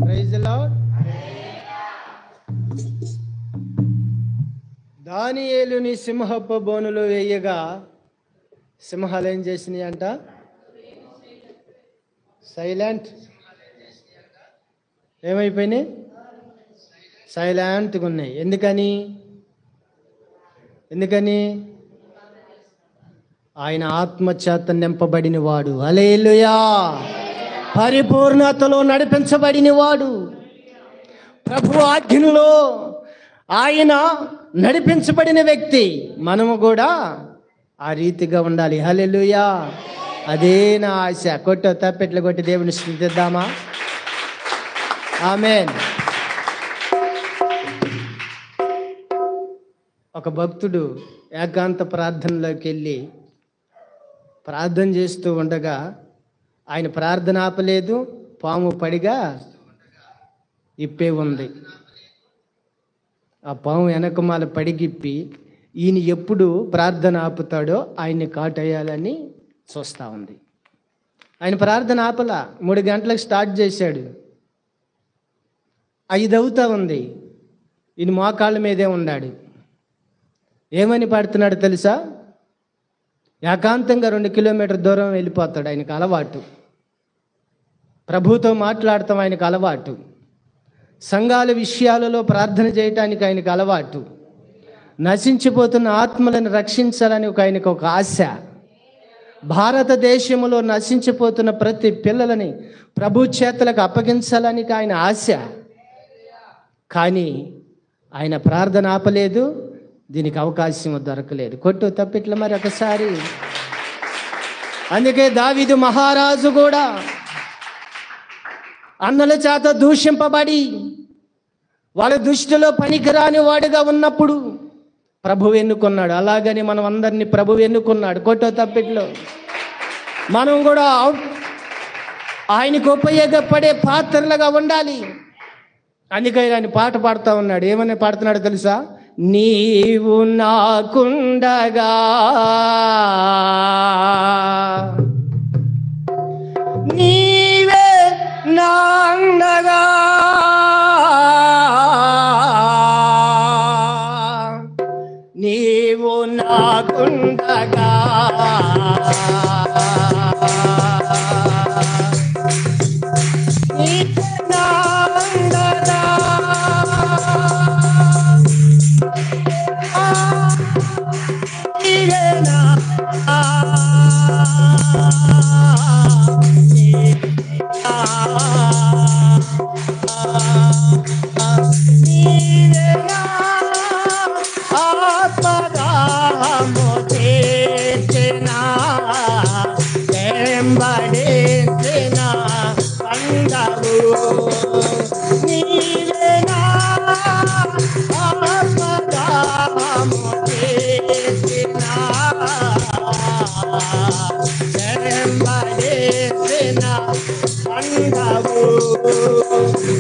Praise the lord. దానియేలుని సింహపు బోనులో వేయగా సింహాలు ఏం చేసినాయి అంట? సైలెంట్. ఏమైపోయినాయి? సైలెంట్గా ఉన్నాయి. ఎందుకని ఆయన ఆత్మచేత నింపబడిన వాడు. హల్లెలూయా. పరిపూర్ణతలో నడిపించబడిన వాడు. ప్రభు ఆజ్ఞలో ఆయన నడిపించబడిన వ్యక్తి. మనము కూడా ఆ రీతిగా ఉండాలి. హల్లెలూయా. అదే నా ఆశ. తప్పెట్లు కొట్టి దేవుని స్తుతిద్దామా? ఆమేన్. ఒక భక్తుడు ఏకాంత ప్రార్థనలోకి వెళ్ళి ప్రార్థన చేస్తూ ఉండగా ఆయన ప్రార్థన ఆపలేదు. పాము పడిగా ఇప్పే ఉంది. ఆ పాము వెనకమాల పడిగిప్పి ఈయన ఎప్పుడు ప్రార్థన ఆపుతాడో ఆయన్ని కాటేయాలని చూస్తూ ఉంది. ఆయన ప్రార్థన ఆపలా. 3 గంటలకు స్టార్ట్ చేశాడు. 5 అవుతా ఉంది. ఈయన మోకాళ్ళ మీదే ఉన్నాడు. ఏమని పడుతున్నాడు తెలుసా? ఏకాంతంగా 2 కిలోమీటర్ దూరం వెళ్ళిపోతాడు. ఆయనకు అలవాటు. ప్రభుతో మాట్లాడటం ఆయనకు అలవాటు. సంఘాల విషయాలలో ప్రార్థన చేయటానికి ఆయనకు అలవాటు. నశించిపోతున్న ఆత్మలను రక్షించాలని ఆయనకు ఒక ఆశ. భారతదేశంలో నశించిపోతున్న ప్రతి పిల్లలని ప్రభు చేతులకు అప్పగించాలని ఆయన ఆశ. కానీ ఆయన ప్రార్థన ఆపలేదు. దీనికి అవకాశం దొరకలేదు. తప్పిట్ల మరి ఒకసారి. అందుకే దావీదు మహారాజు కూడా అన్నల చేత దూషింపబడి వాళ్ళ దృష్టిలో పనికిరాని వాడిగా ఉన్నప్పుడు ప్రభువు ఎన్నుకున్నాడు. అలాగని మనం అందరినీ ప్రభువు ఎన్నుకున్నాడు. తప్పిట్లో మనం కూడా ఆయనకు ఉపయోగపడే పాత్రలుగా ఉండాలి. అందుకే ఆయన పాట పాడుతూ ఉన్నాడు. ఏమని పాడుతున్నాడు తెలుసా? నీవు నాకుండగా నీవే నాండగా నీవు నాకుండగా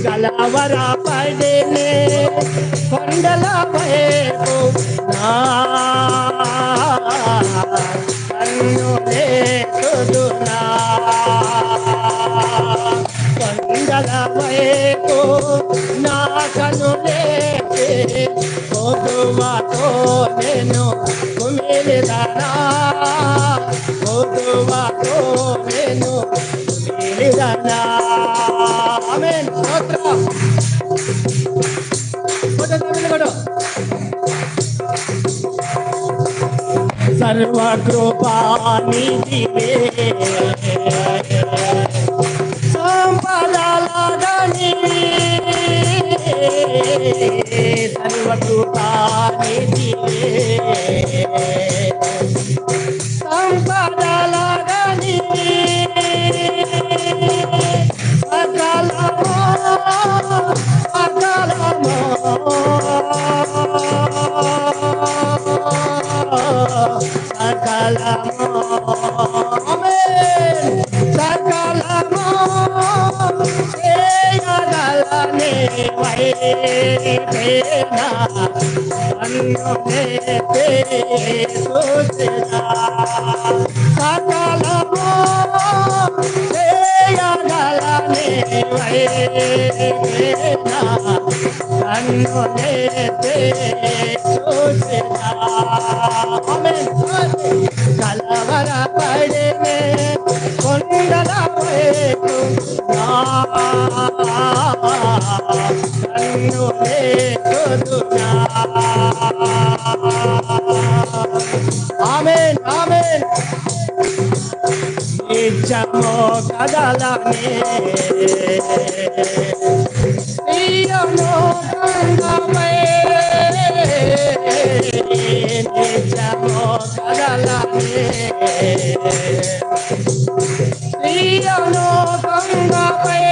గలవర పడినే కొండల వైపు కన్నులే తుదునా కొండల వైపు నా కన్నులే కొదువతో నేను కుమిలిదనా కొదువతో నేను కుమిలిదనా. ఆమేన్. స్తోత్రం. సర్వకృపానిధివే సంపదలగనివే సర్వకృపానిధివే సంపదలగనివే సకలము చేయగలనే నీవైనా కన్నులెత్తి చూసినా కలవరపడినే కొండల వైపు నా కన్నులెత్తుతున్నా. ఆమేన్ ఆమేన్. నిజము కదలని ప్రియను గంగమై నిజము కదలని ప్రియను గంగమై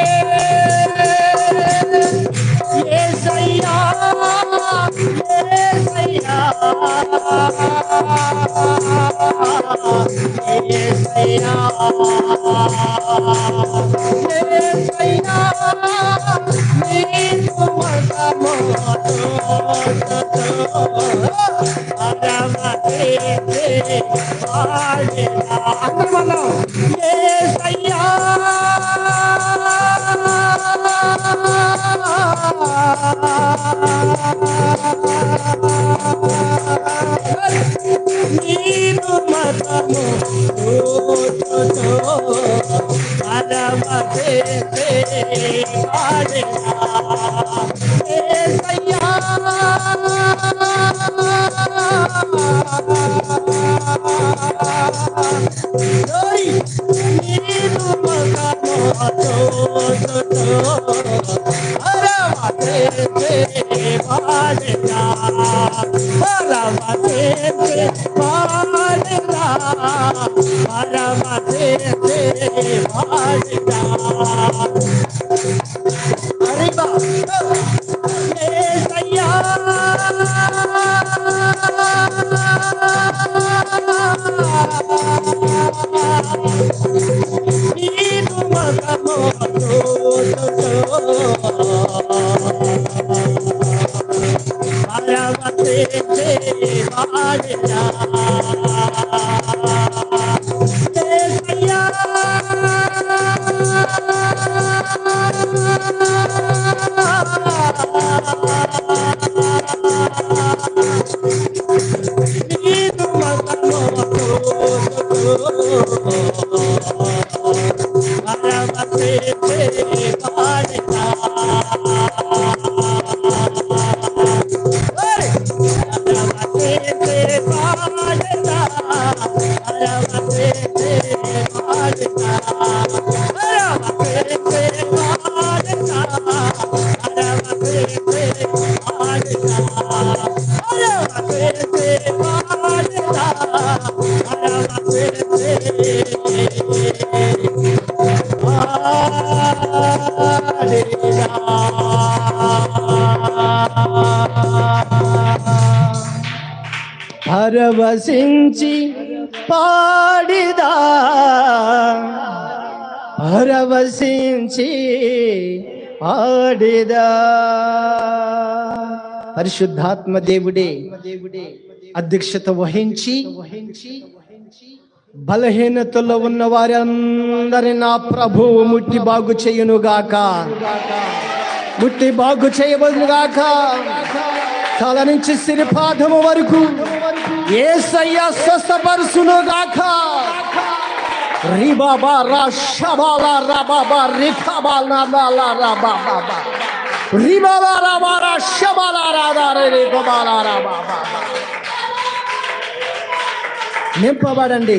యేసయ్యా యేసయ్యా యేసయ్యా యేసయ్యా నీకు మహిమతో పరమదేవే పాడినా. అందరం యేసయ్యా నీకు మతము పరమదేవే పాడినా. యేసయ్యా నీకు మతము పరమదేవే పాడినా. పరమదేవే పాడినా పరమదేవే పాడినా. అరిబా యేసయ్యా నీకు మహిమతో పరమదేవే పాడినా. యేసయ్యా నీకు మహిమతో పరమదేవే పాడినా. పరమదేవే పాడినా పరమదేవే పాడినా పరమదేవే పాడినా పరమదేవే పాడినా పరమదేవే పాడినా పరమదేవే పరవశించి పాడిదా పరవశించి పాడిదా. పరిశుద్ధాత్మ దేవుడే అధ్యక్షత వహించి బలహీనతలో ఉన్న వారందరి నా ప్రభువు ముట్టి బాగు చేయునుగాక, ముట్టి బాగు చేయబడునుగాక. తల నుంచి సిరిపాదము వరకు యేసయ్య స్వస్థపరుచునుగాక. రిబాబా రా షబాలా రబాబా రిఖబాలా నాలా రబాబా రిబాబా రబా రా షబాలా రాదా రిబాబా రబాబా. నింపబడండి.